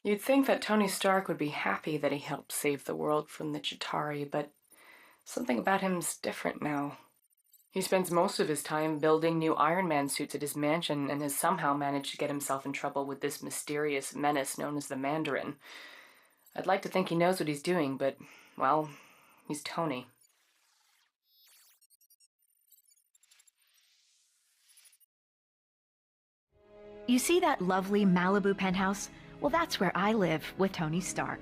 You'd think that Tony Stark would be happy that he helped save the world from the Chitauri, but something about him's different now. He spends most of his time building new Iron Man suits at his mansion and has somehow managed to get himself in trouble with this mysterious menace known as the Mandarin. I'd like to think he knows what he's doing, but, well, he's Tony. You see that lovely Malibu penthouse? Well, that's where I live with Tony Stark.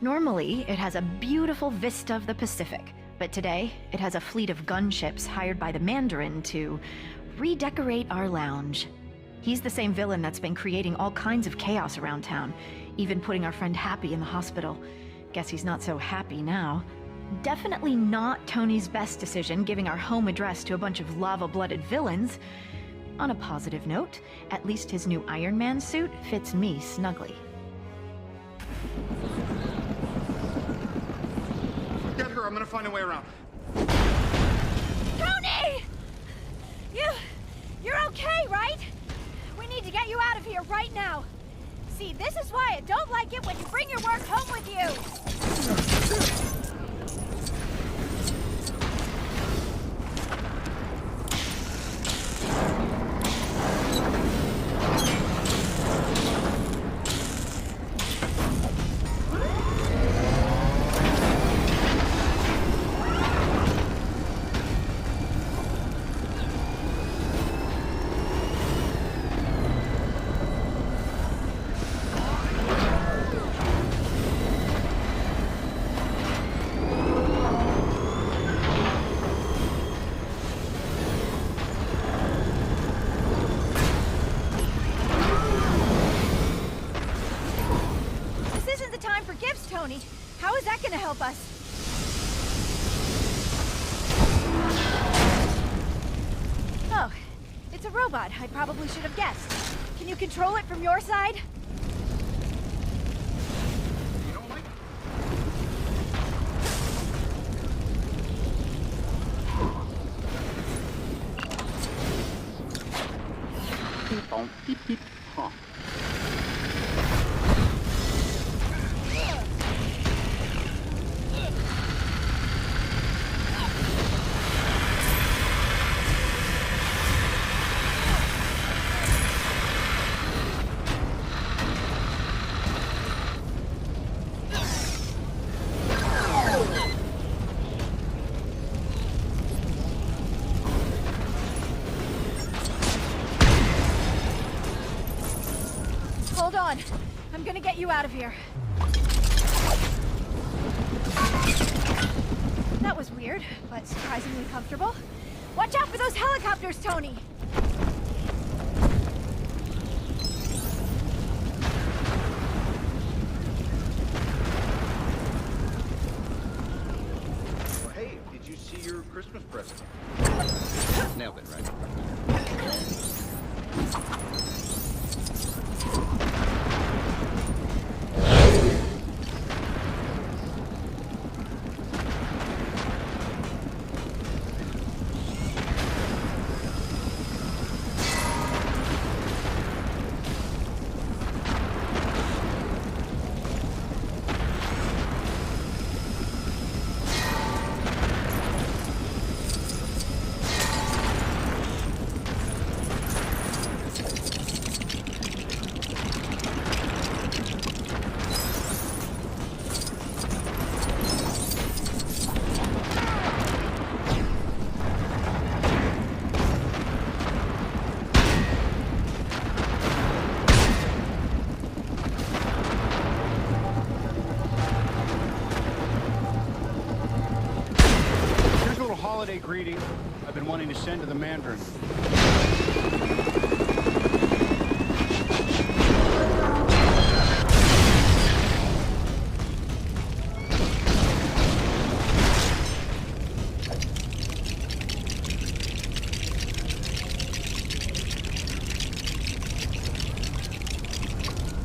Normally, it has a beautiful vista of the Pacific, but today, it has a fleet of gunships hired by the Mandarin to redecorate our lounge. He's the same villain that's been creating all kinds of chaos around town, even putting our friend Happy in the hospital. Guess he's not so happy now. Definitely not Tony's best decision giving our home address to a bunch of lava-blooded villains. On a positive note, at least his new Iron Man suit fits me snugly. Get her, I'm gonna find a way around. Tony! You're okay, right? We need to get you out of here right now. See, this is why I don't like it when you bring your work home with you. Tony, how is that gonna help us? Oh, it's a robot. I probably should have guessed. Can you control it from your side? You don't like beep bong, beep beep, huh. Hold on. I'm gonna get you out of here. That was weird, but surprisingly comfortable. Watch out for those helicopters, Tony! Well, hey, did you see your Christmas present? Nailed it, right? Holiday greeting I've been wanting to send to the Mandarin.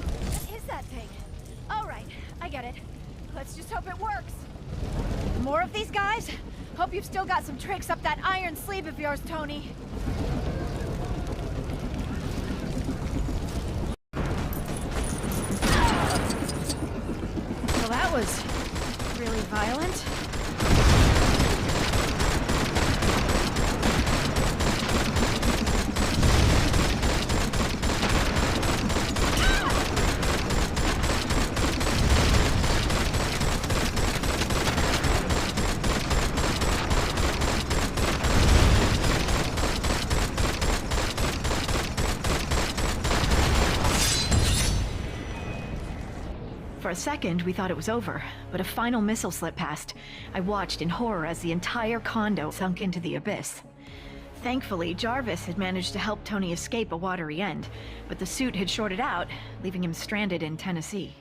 What is that thing? All right, I get it. Let's just hope it works. More of these guys? Hope you've still got some tricks up that iron sleeve of yours, Tony. was really violent. For a second, we thought it was over, but a final missile slipped past. I watched in horror as the entire condo sunk into the abyss. Thankfully, Jarvis had managed to help Tony escape a watery end, but the suit had shorted out, leaving him stranded in Tennessee.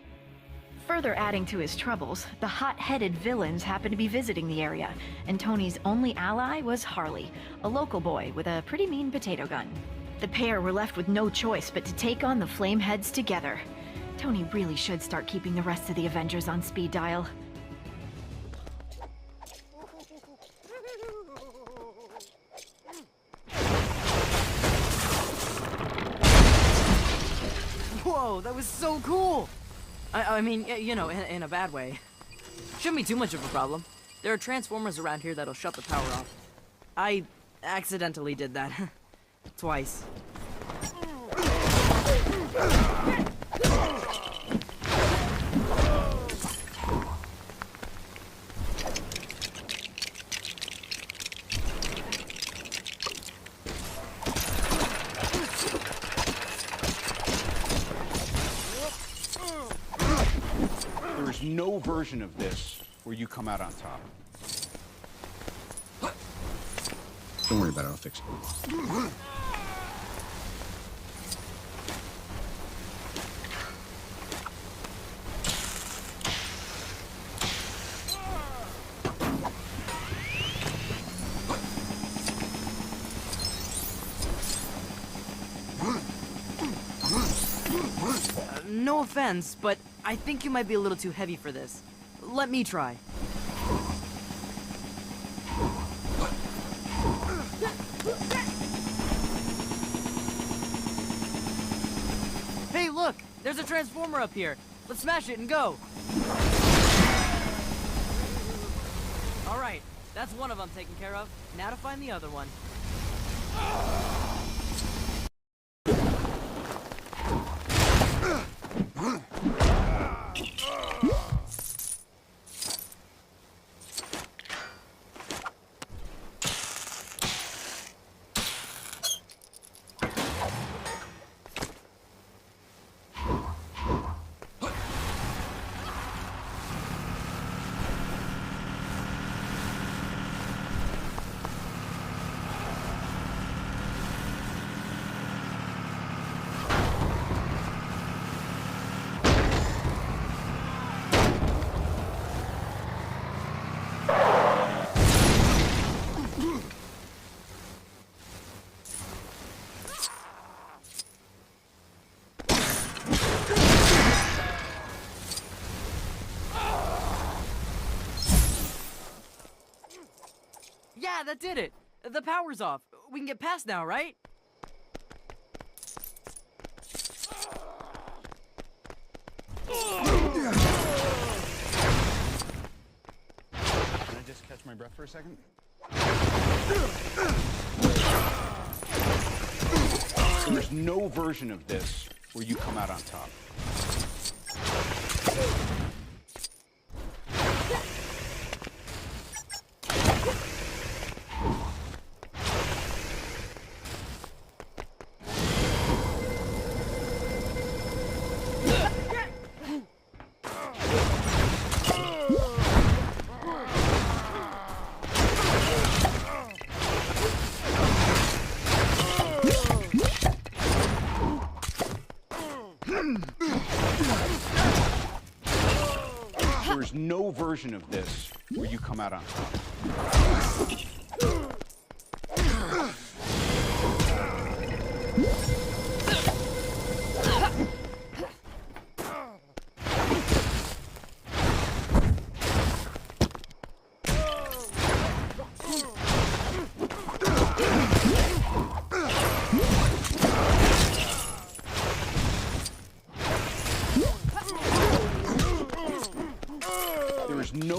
Further adding to his troubles, the hot-headed villains happened to be visiting the area, and Tony's only ally was Harley, a local boy with a pretty mean potato gun. The pair were left with no choice but to take on the Flameheads together. Tony really should start keeping the rest of the Avengers on speed dial. Whoa, that was so cool! I mean, you know, in a bad way. Shouldn't be too much of a problem. There are transformers around here that'll shut the power off. I accidentally did that. Twice. There is no version of this where you come out on top. Don't worry about it, I'll fix it. No offense, but I think you might be a little too heavy for this. Let me try. Hey, look! There's a transformer up here. Let's smash it and go. Alright, that's one of them taken care of. Now to find the other one. Yeah, that did it! The power's off. We can get past now, right? Can I just catch my breath for a second? There's no version of this where you come out on top. There's no version of this where you come out on top.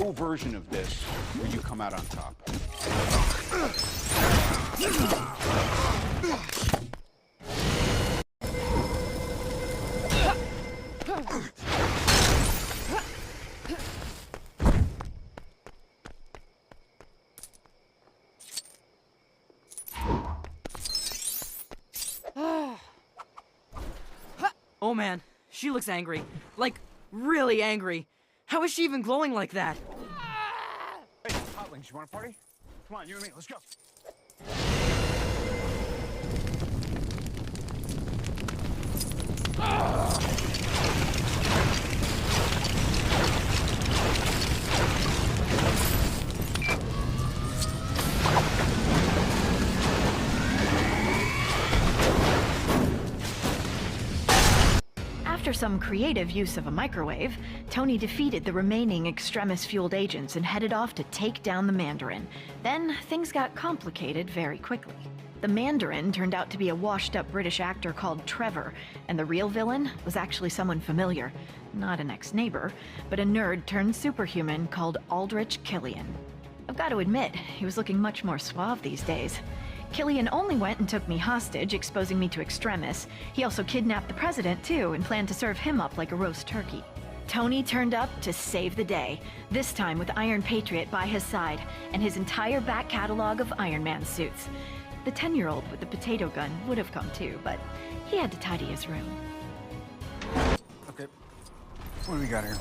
no version of this where you come out on top. Oh man, she looks angry. Like, really angry. How is she even glowing like that? Hey, Hotlings, you want to party? Come on, you and me, let's go. After some creative use of a microwave, Tony defeated the remaining Extremis-fueled agents and headed off to take down the Mandarin. Then, things got complicated very quickly. The Mandarin turned out to be a washed-up British actor called Trevor, and the real villain was actually someone familiar. Not an ex-neighbor, but a nerd-turned-superhuman called Aldrich Killian. I've got to admit, he was looking much more suave these days. Killian only went and took me hostage, exposing me to Extremis. He also kidnapped the president, too, and planned to serve him up like a roast turkey. Tony turned up to save the day, this time with Iron Patriot by his side, and his entire back catalog of Iron Man suits. The 10-year-old with the potato gun would have come too, but he had to tidy his room. Okay. What do we got here?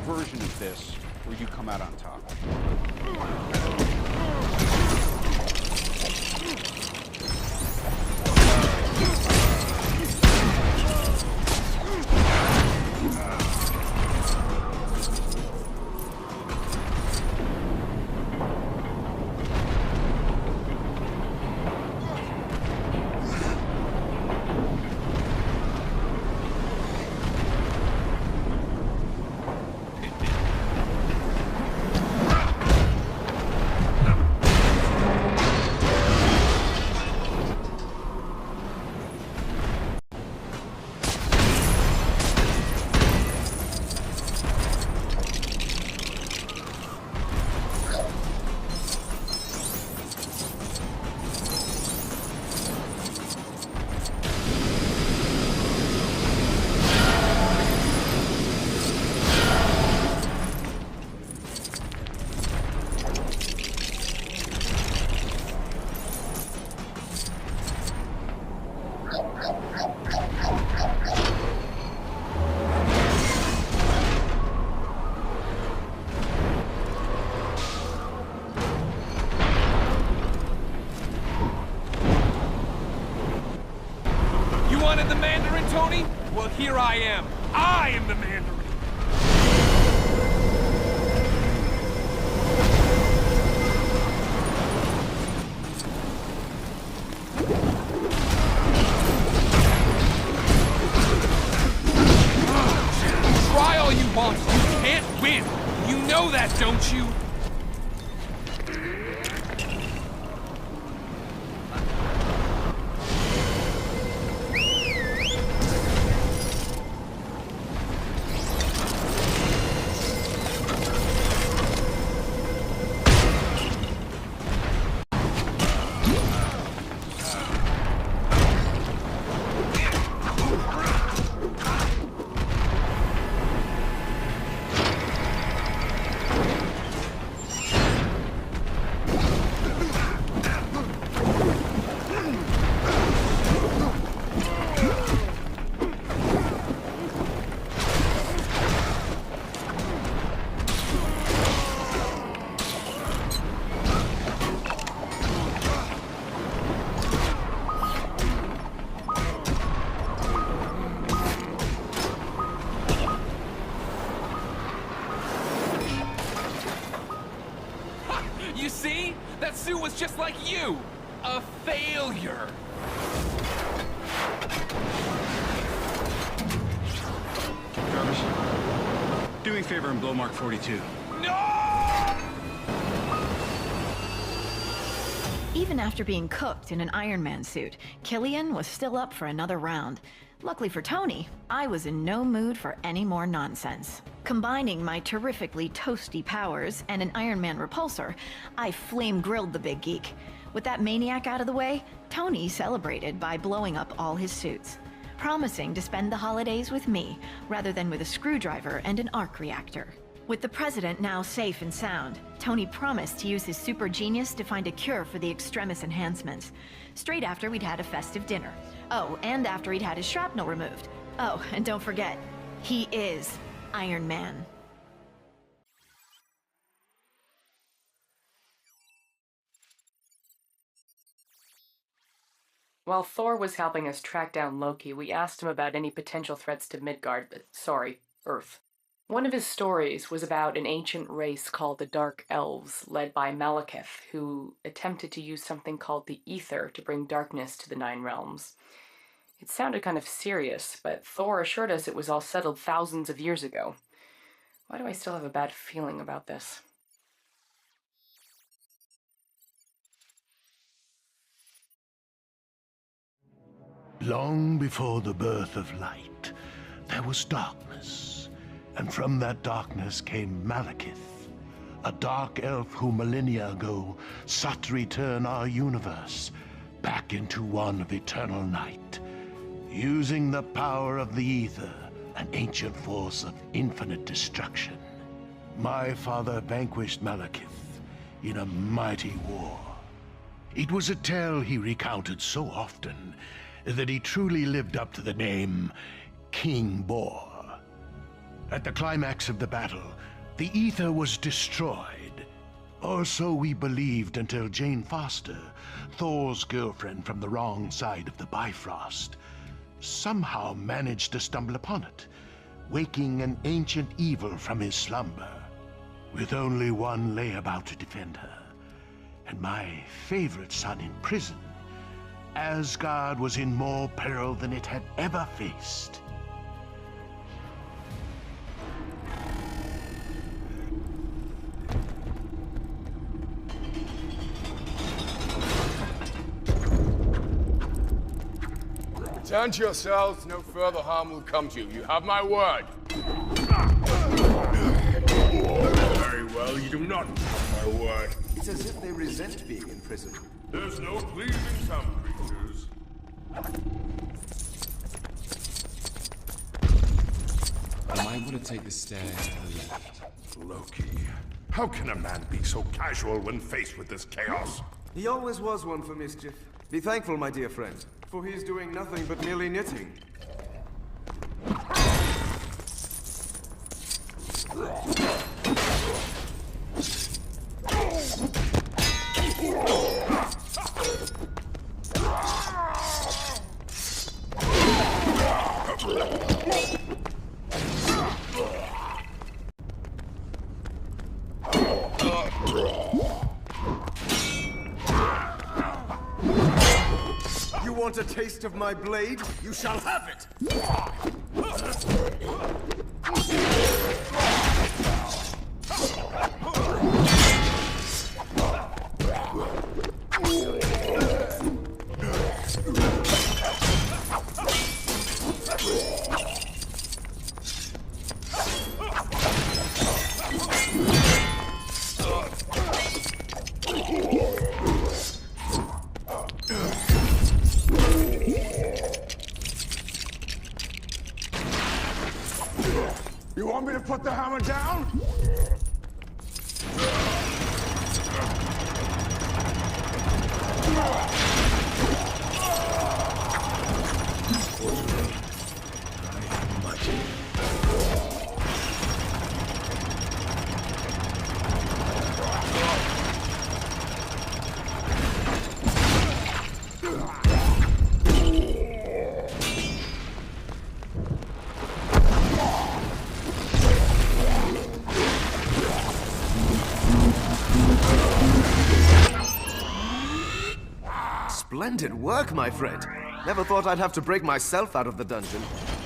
Version of this where you come out on top. Tony? Well, here I am. I am the Mandarin. Try all you want. You can't win. You know that, don't you? You see? That suit was just like you! A failure! Jarvis, do me a favor and blow Mark 42. No! Even after being cooked in an Iron Man suit, Killian was still up for another round. Luckily for Tony, I was in no mood for any more nonsense. Combining my terrifically toasty powers and an Iron Man repulsor, I flame-grilled the big geek. With that maniac out of the way, Tony celebrated by blowing up all his suits, promising to spend the holidays with me rather than with a screwdriver and an arc reactor. With the president now safe and sound, Tony promised to use his super genius to find a cure for the extremis enhancements. Straight after we'd had a festive dinner. Oh, and after he'd had his shrapnel removed. Oh, and don't forget, he is Iron Man. While Thor was helping us track down Loki, we asked him about any potential threats to Earth. One of his stories was about an ancient race called the Dark Elves, led by Malekith, who attempted to use something called the Ether to bring darkness to the Nine Realms. It sounded kind of serious, but Thor assured us it was all settled thousands of years ago. Why do I still have a bad feeling about this? Long before the birth of light, there was darkness. And from that darkness came Malekith, a dark elf who millennia ago sought to return our universe back into one of eternal night, using the power of the Ether, an ancient force of infinite destruction. My father vanquished Malekith in a mighty war. It was a tale he recounted so often that he truly lived up to the name King Bor. At the climax of the battle, the Ether was destroyed. Or so we believed until Jane Foster, Thor's girlfriend from the wrong side of the Bifrost, somehow managed to stumble upon it, waking an ancient evil from his slumber. With only one layabout to defend her, and my favorite son in prison, Asgard was in more peril than it had ever faced. Return to yourselves. No further harm will come to you. You have my word. Very well, you do not have my word. It's as if they resent being in prison. There's no pleasing some creatures. I might want to take the stairs to the left. Loki, how can a man be so casual when faced with this chaos? He always was one for mischief. Be thankful, my dear friend, for he is doing nothing but merely knitting. want a taste of my blade? You shall have it! You want me to put the hammer down? Splendid work, my friend. Never thought I'd have to break myself out of the dungeon.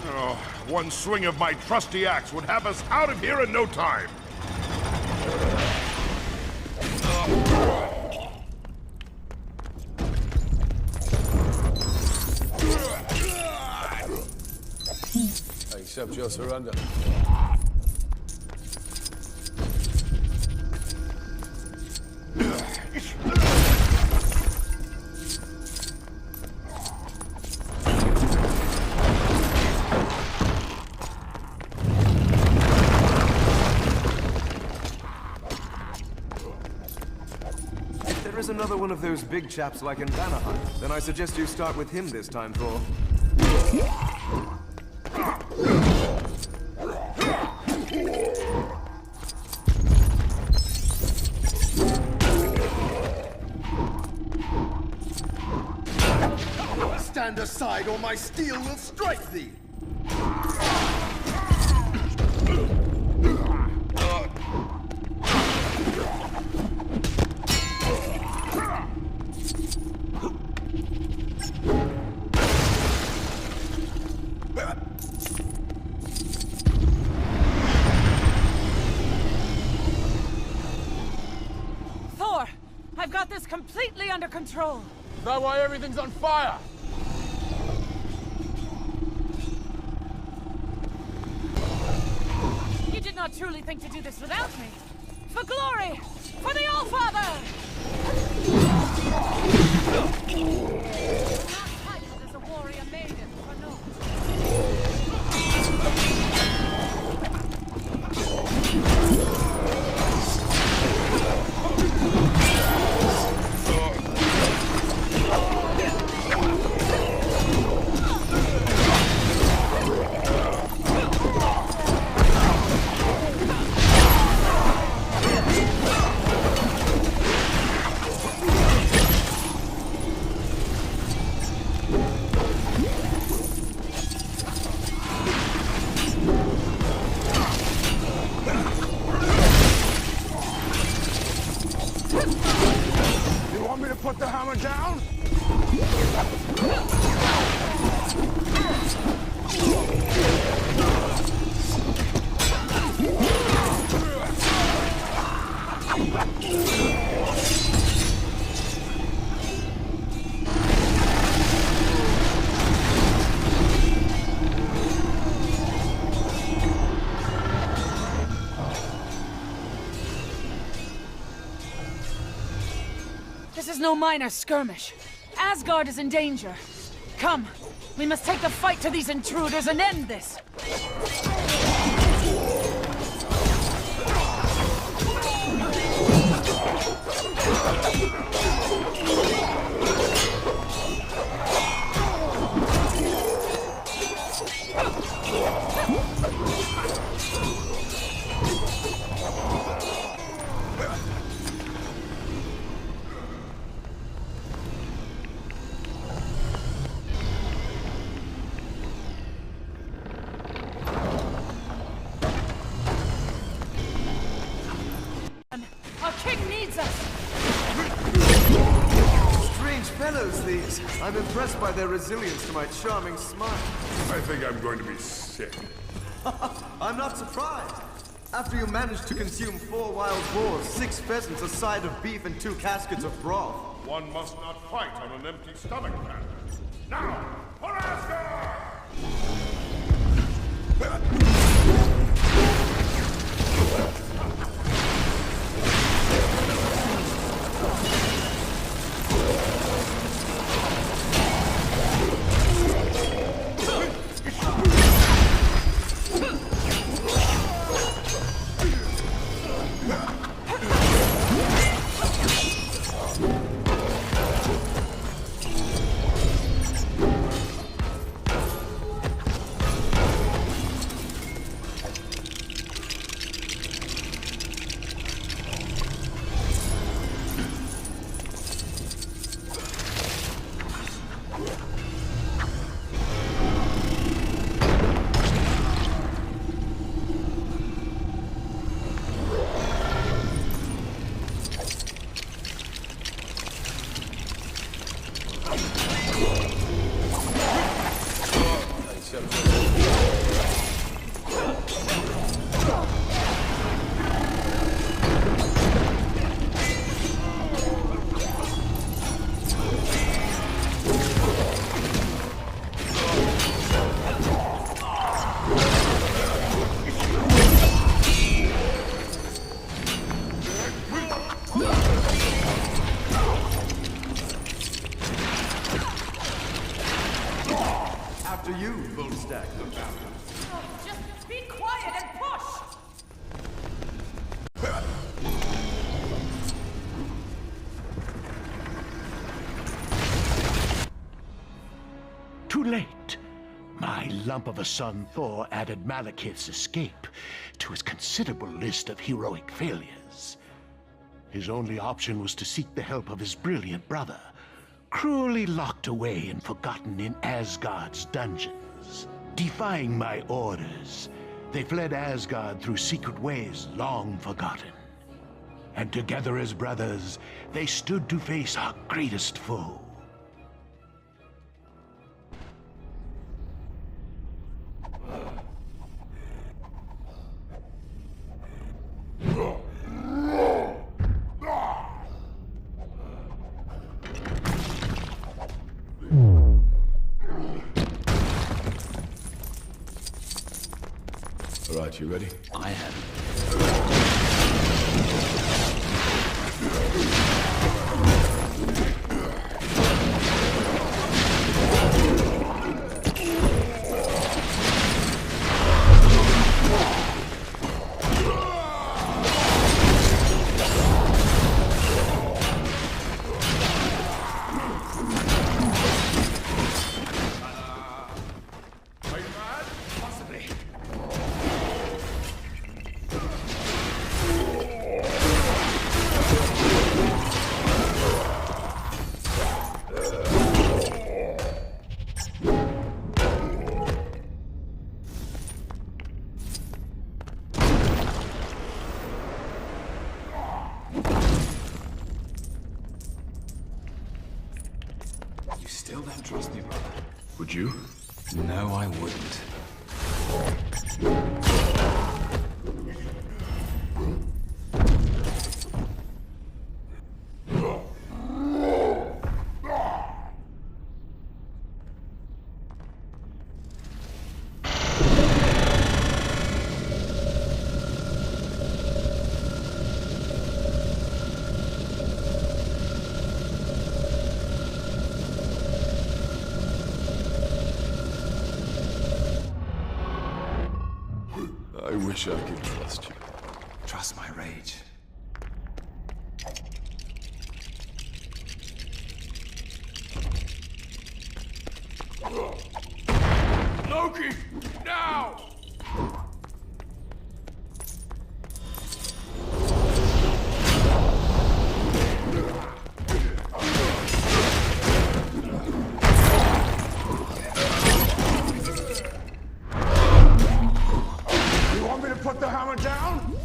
Oh, one swing of my trusty axe would have us out of here in no time. I accept your surrender. If there is another one of those big chaps like in Vanaheim, then I suggest you start with him this time, Thor. Stand aside, or my steel will strike thee! Thor! I've got this completely under control! Is that why everything's on fire? You did not truly think to do this without me! For glory! For the All-Father! Not titled as a warrior maiden, for naught. You want me to put the hammer down? This is no minor skirmish. Asgard is in danger. Come, we must take the fight to these intruders and end this. Hello, thieves. I'm impressed by their resilience to my charming smile. I think I'm going to be sick. I'm not surprised. After you managed to consume 4 wild boars, 6 pheasants, a side of beef, and 2 caskets of broth. One must not fight on an empty stomach, man. Now, for Asgard! After you, Bullstack. Just be quiet and push! Too late. My lump of a son Thor added Malekith's escape to his considerable list of heroic failures. His only option was to seek the help of his brilliant brother, cruelly locked away and forgotten in Asgard's dungeons. Defying my orders, they fled Asgard through secret ways long forgotten. And together as brothers, they stood to face our greatest foe. All right, you ready? I am. Still don't trust me, brother? Would you? No, I wouldn't. I wish I could trust you. Trust my rage. Loki! Now! You want me to put the hammer down?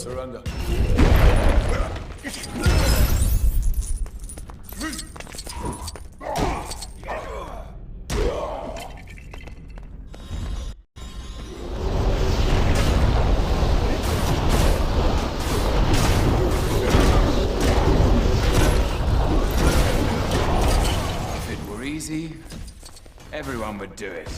surrender. If it were easy, everyone would do it.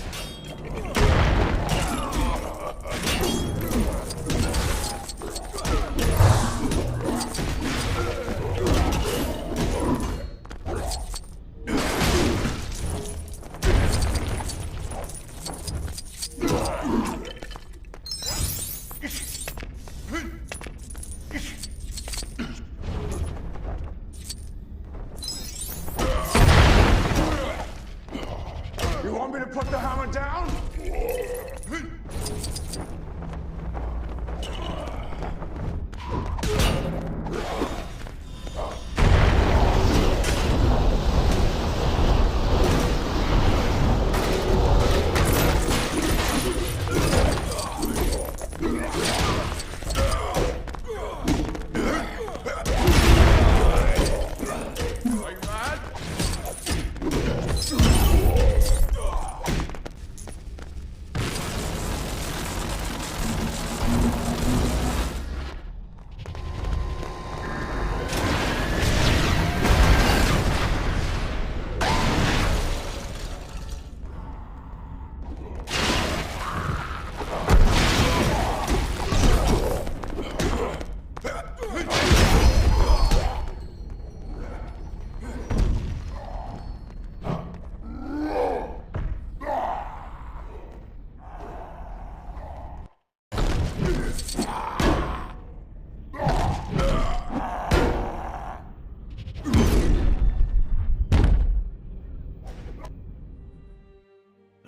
You want me to put the hammer down?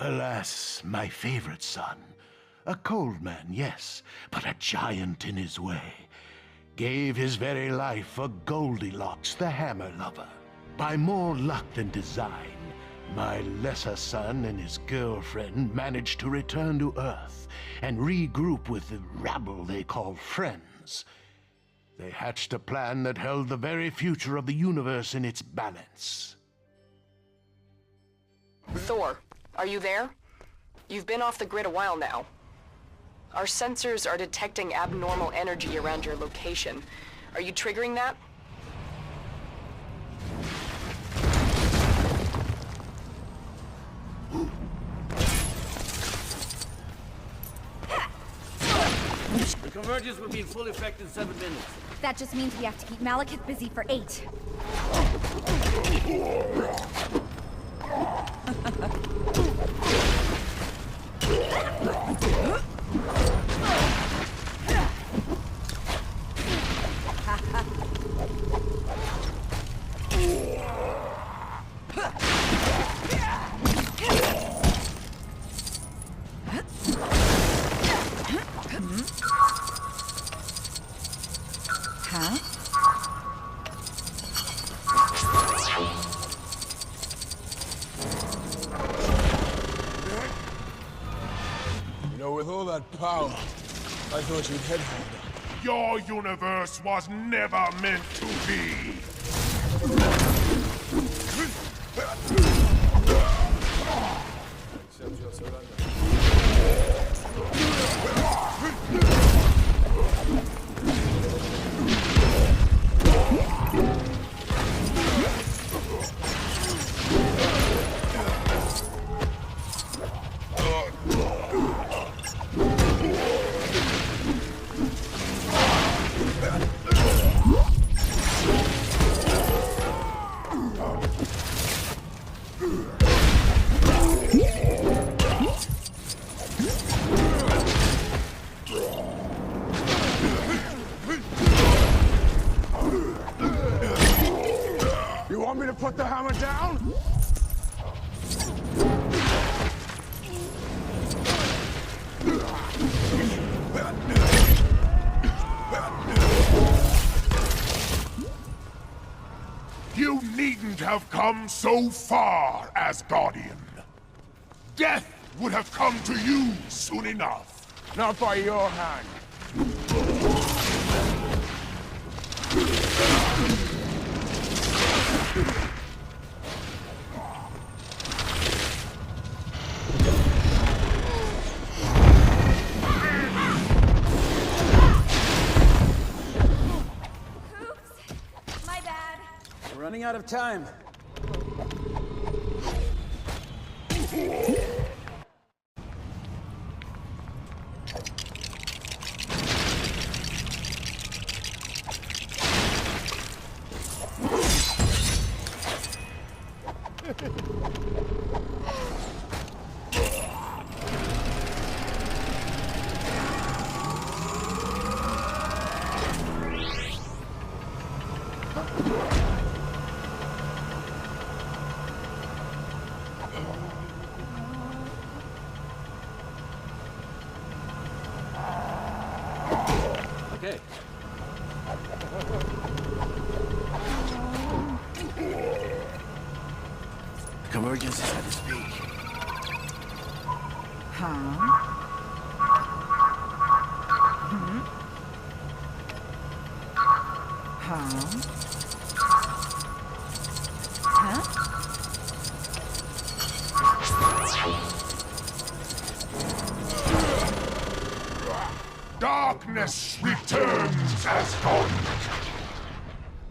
Alas, my favorite son. A cold man, yes, but a giant in his way. Gave his very life for Goldilocks, the hammer lover. By more luck than design, my lesser son and his girlfriend managed to return to Earth and regroup with the rabble they call friends. They hatched a plan that held the very future of the universe in its balance. Thor, are you there? You've been off the grid a while now. Our sensors are detecting abnormal energy around your location. Are you triggering that? The convergence will be in full effect in 7 minutes. That just means we have to keep Malekith busy for 8. Huh? You know, with all that power, I thought you'd headhunt her. Your universe was never meant to be. Accept your surrender. You want me to put the hammer down? You needn't have come so far, Asgardian. Death would have come to you soon enough. Not by your hand. We're running out of time. Okay. Convergence is at its peak. Huh? Darkness returns as dawn.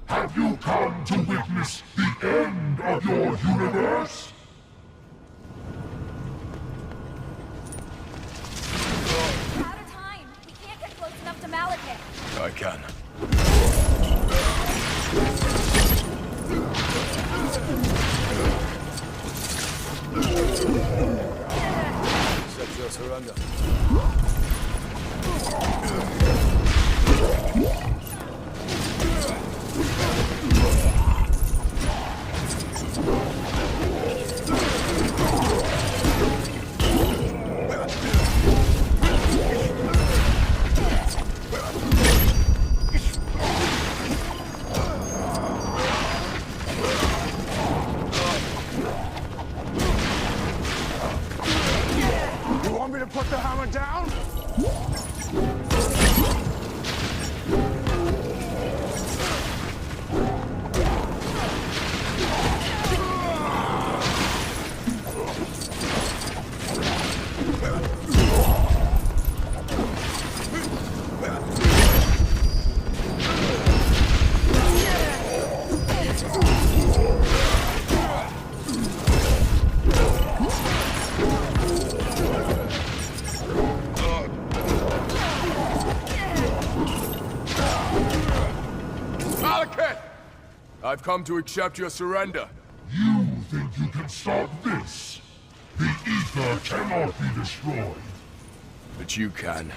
Have you come to witness the end of your universe? We're out of time. We can't get close enough to Malekith. I can. Accept your surrender. You want me to put the hammer down? Malekith! I've come to accept your surrender. You think you can stop this? The ether cannot be destroyed. But you can.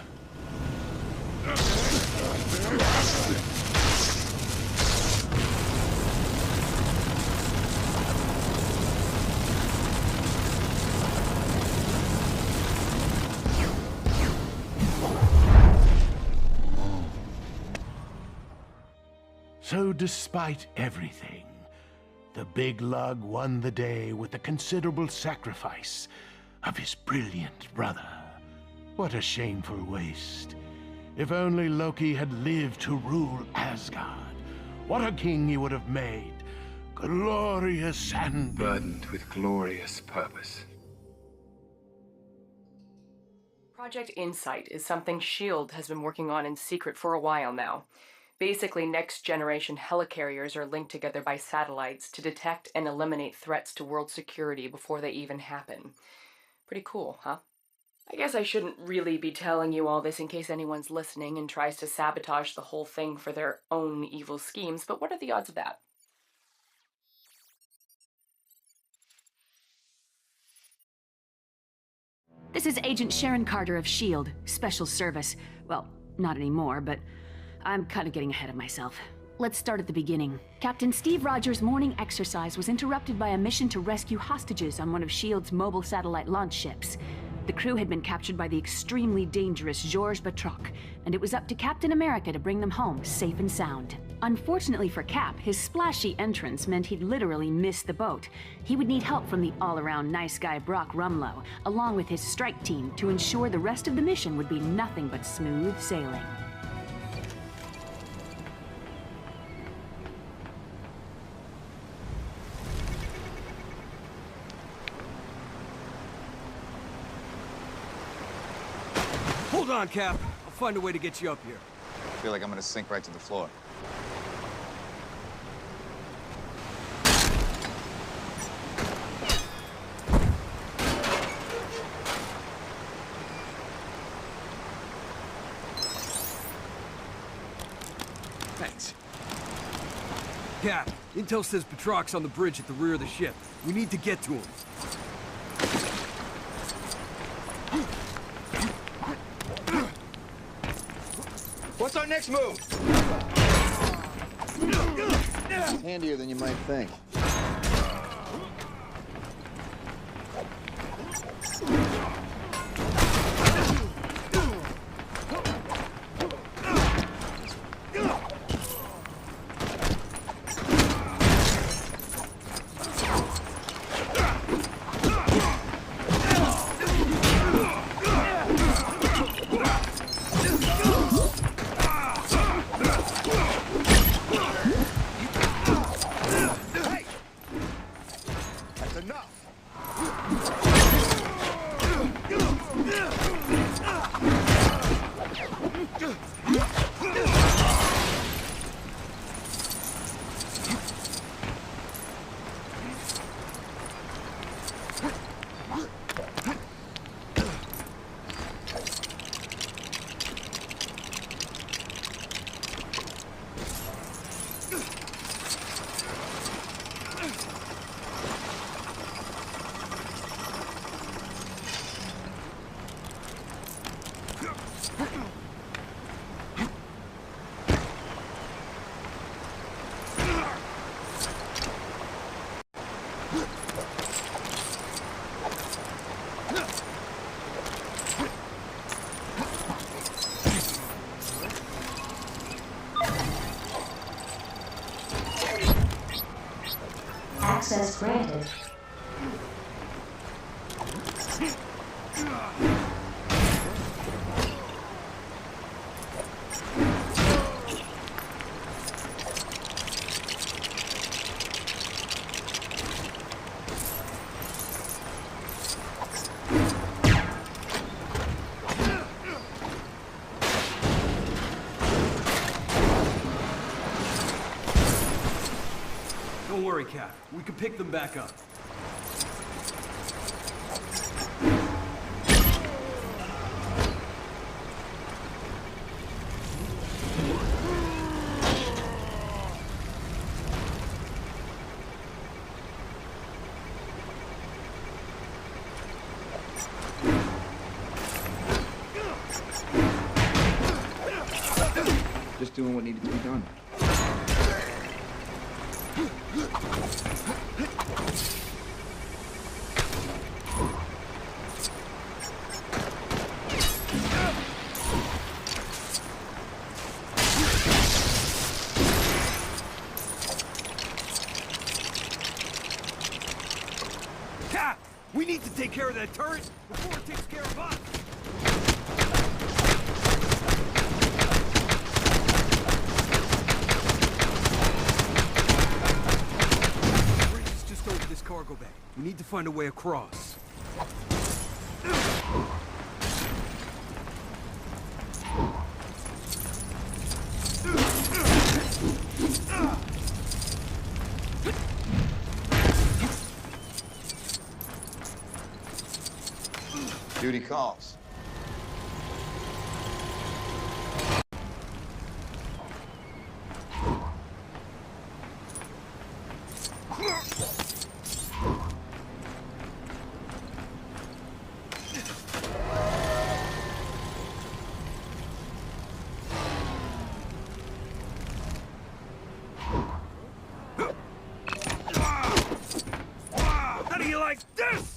So despite everything, the big lug won the day with the considerable sacrifice of his brilliant brother. What a shameful waste. If only Loki had lived to rule Asgard, what a king he would have made. Glorious and Burdened with glorious purpose. Project Insight is something S.H.I.E.L.D. has been working on in secret for a while now. Basically, next-generation helicarriers are linked together by satellites to detect and eliminate threats to world security before they even happen. Pretty cool, huh? I guess I shouldn't really be telling you all this in case anyone's listening and tries to sabotage the whole thing for their own evil schemes, but what are the odds of that? This is Agent Sharon Carter of S.H.I.E.L.D., Special Service. Well, not anymore, but I'm kind of getting ahead of myself. Let's start at the beginning. Captain Steve Rogers' morning exercise was interrupted by a mission to rescue hostages on one of S.H.I.E.L.D.'s mobile satellite launch ships. The crew had been captured by the extremely dangerous Georges Batroc, and it was up to Captain America to bring them home safe and sound. Unfortunately for Cap, his splashy entrance meant he'd literally miss the boat. He would need help from the all-around nice guy Brock Rumlow, along with his strike team, to ensure the rest of the mission would be nothing but smooth sailing. Hold on, Cap. I'll find a way to get you up here. I feel like I'm gonna sink right to the floor. Cap, intel says Petrock's on the bridge at the rear of the ship. We need to get to him. What's our next move? Handier than you might think. Access granted. Don't worry, Cap. We can pick them back up. Just doing what needed to be done. Cap! We need to take care of that turret before it takes care of us! Cargo bay. We need to find a way across. Duty calls. How do you like this?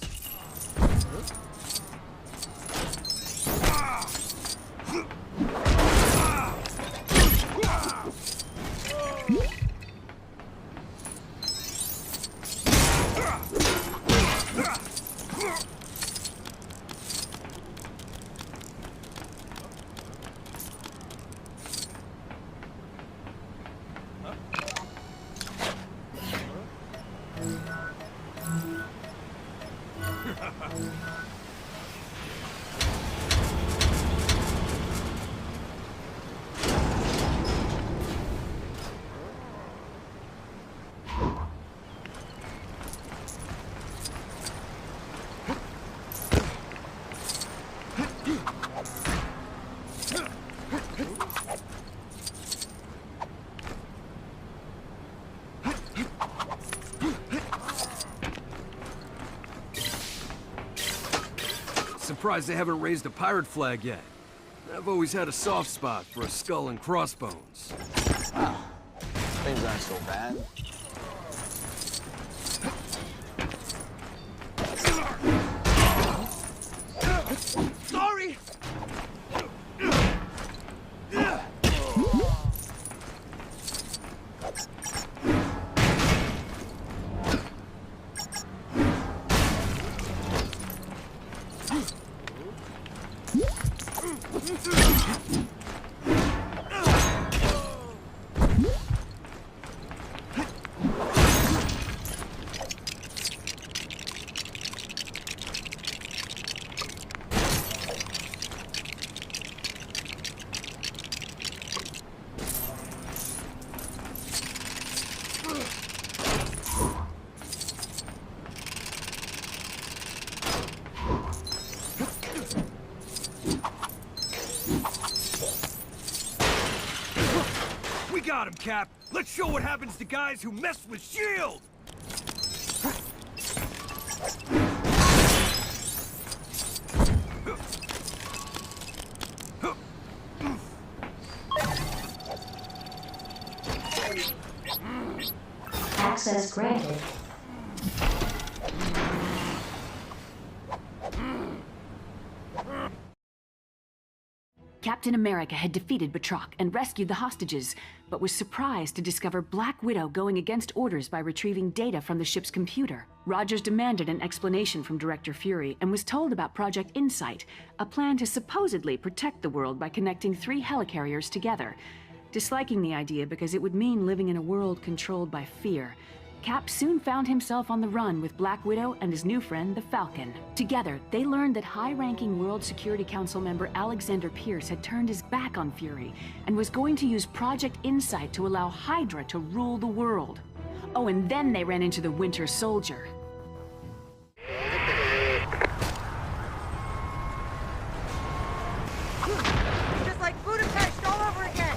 surprised they haven't raised a pirate flag yet. I've always had a soft spot for a skull and crossbones. Oh, things aren't so bad. Sorry! We got him, Cap! Let's show what happens to guys who mess with S.H.I.E.L.D.! Access granted. Captain America had defeated Batroc and rescued the hostages, but was surprised to discover Black Widow going against orders by retrieving data from the ship's computer. Rogers demanded an explanation from Director Fury and was told about Project Insight, a plan to supposedly protect the world by connecting 3 helicarriers together. Disliking the idea because it would mean living in a world controlled by fear, Cap soon found himself on the run with Black Widow and his new friend, the Falcon. Together, they learned that high-ranking World Security Council member Alexander Pierce had turned his back on Fury and was going to use Project Insight to allow Hydra to rule the world. Oh, and then they ran into the Winter Soldier. Just like Budapest all over again!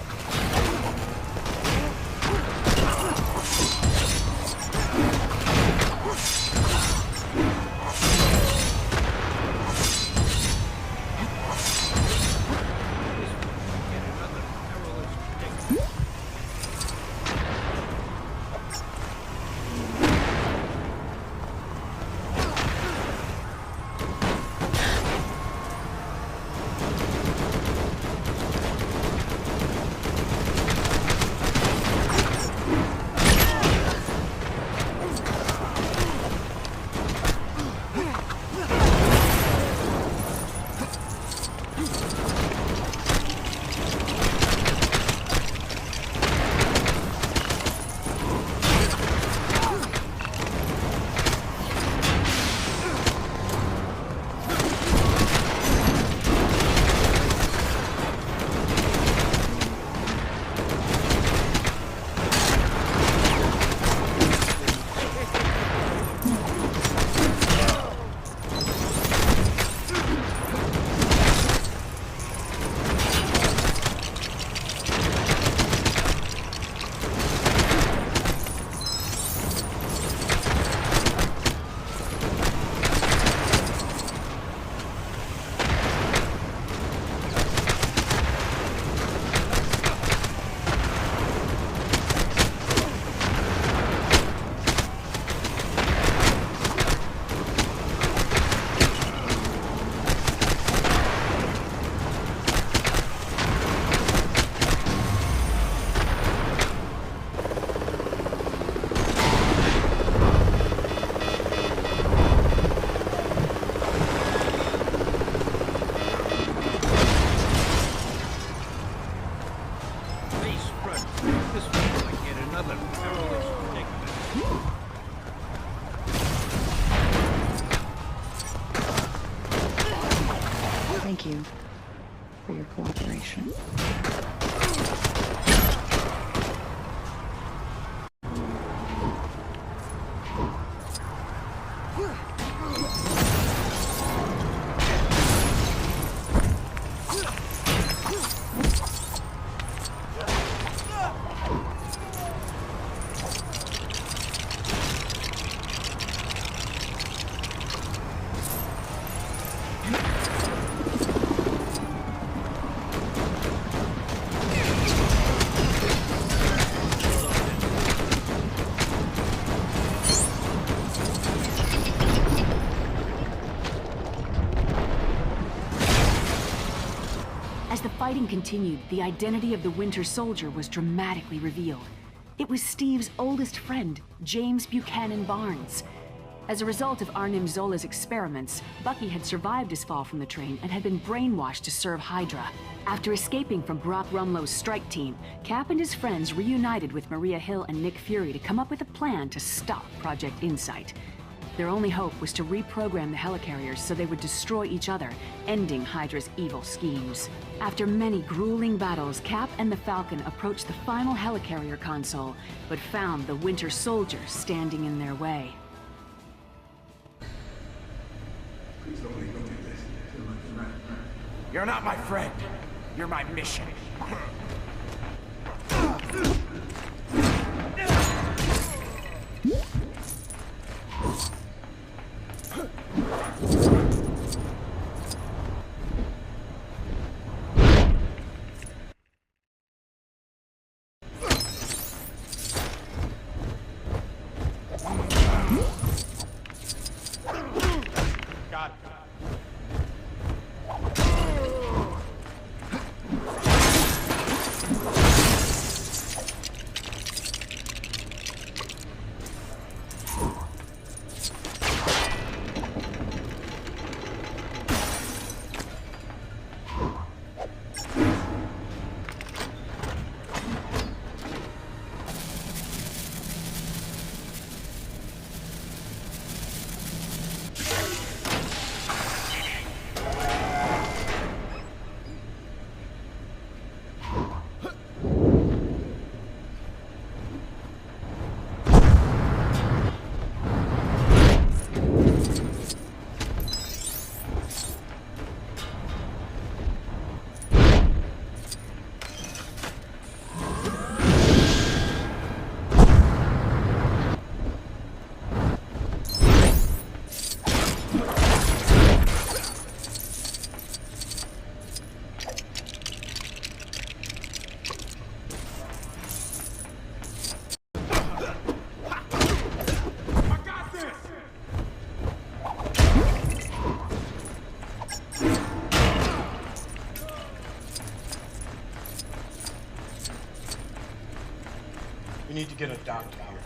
Thank you for your cooperation. fighting continued, the identity of the Winter Soldier was dramatically revealed. It was Steve's oldest friend, James Buchanan Barnes. As a result of Arnim Zola's experiments, Bucky had survived his fall from the train and had been brainwashed to serve Hydra. After escaping from Brock Rumlow's strike team, Cap and his friends reunited with Maria Hill and Nick Fury to come up with a plan to stop Project Insight. Their only hope was to reprogram the helicarriers so they would destroy each other, ending Hydra's evil schemes. After many grueling battles, Cap and the Falcon approached the final helicarrier console, but found the Winter Soldier standing in their way. You're not my friend. You're my mission. We need to get a doctor here.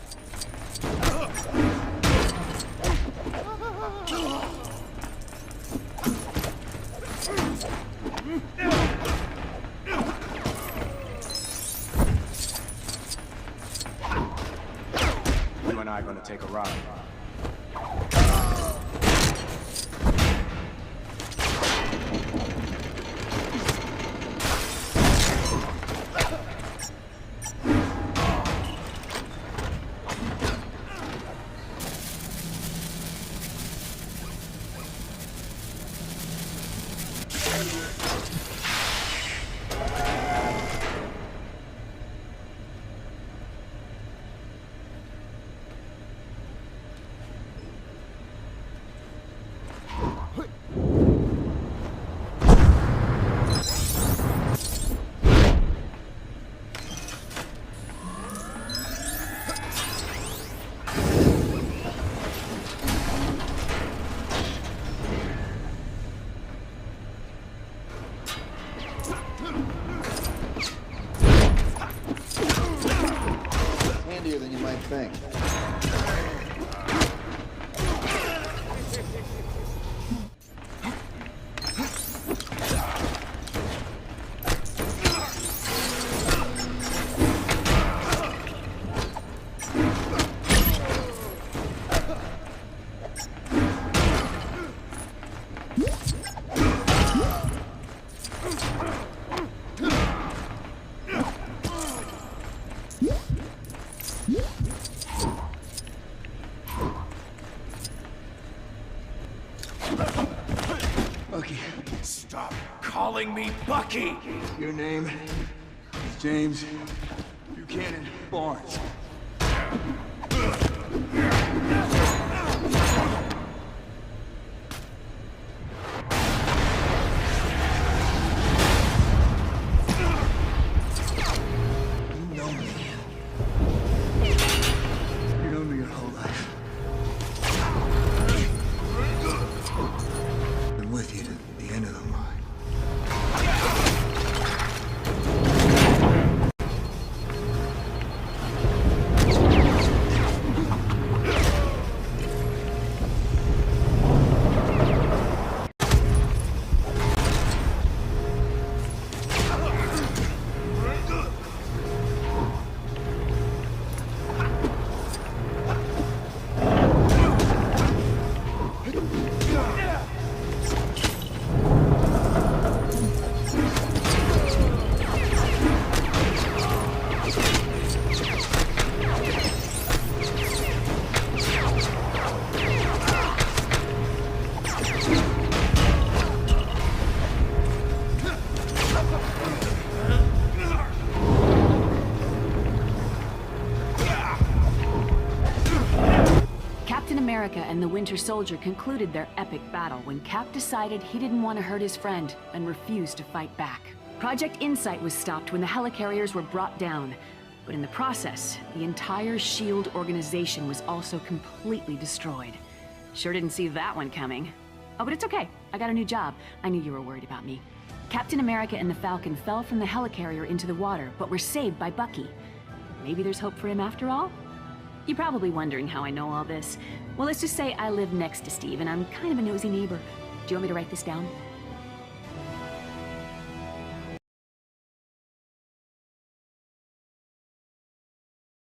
You and I are gonna take a ride. Handier than you might think. Bucky. Stop calling me Bucky! Your name is James Buchanan Barnes. You know me. You know me your whole life. I'm with you to the end of the line. Captain America and the Winter Soldier concluded their epic battle when Cap decided he didn't want to hurt his friend and refused to fight back. Project Insight was stopped when the helicarriers were brought down, but in the process, the entire S.H.I.E.L.D. organization was also completely destroyed. Sure didn't see that one coming. Oh, but it's okay. I got a new job. I knew you were worried about me. Captain America and the Falcon fell from the helicarrier into the water, but were saved by Bucky. Maybe there's hope for him after all? You're probably wondering how I know all this. Well, let's just say I live next to Steve, and I'm kind of a nosy neighbor. Do you want me to write this down?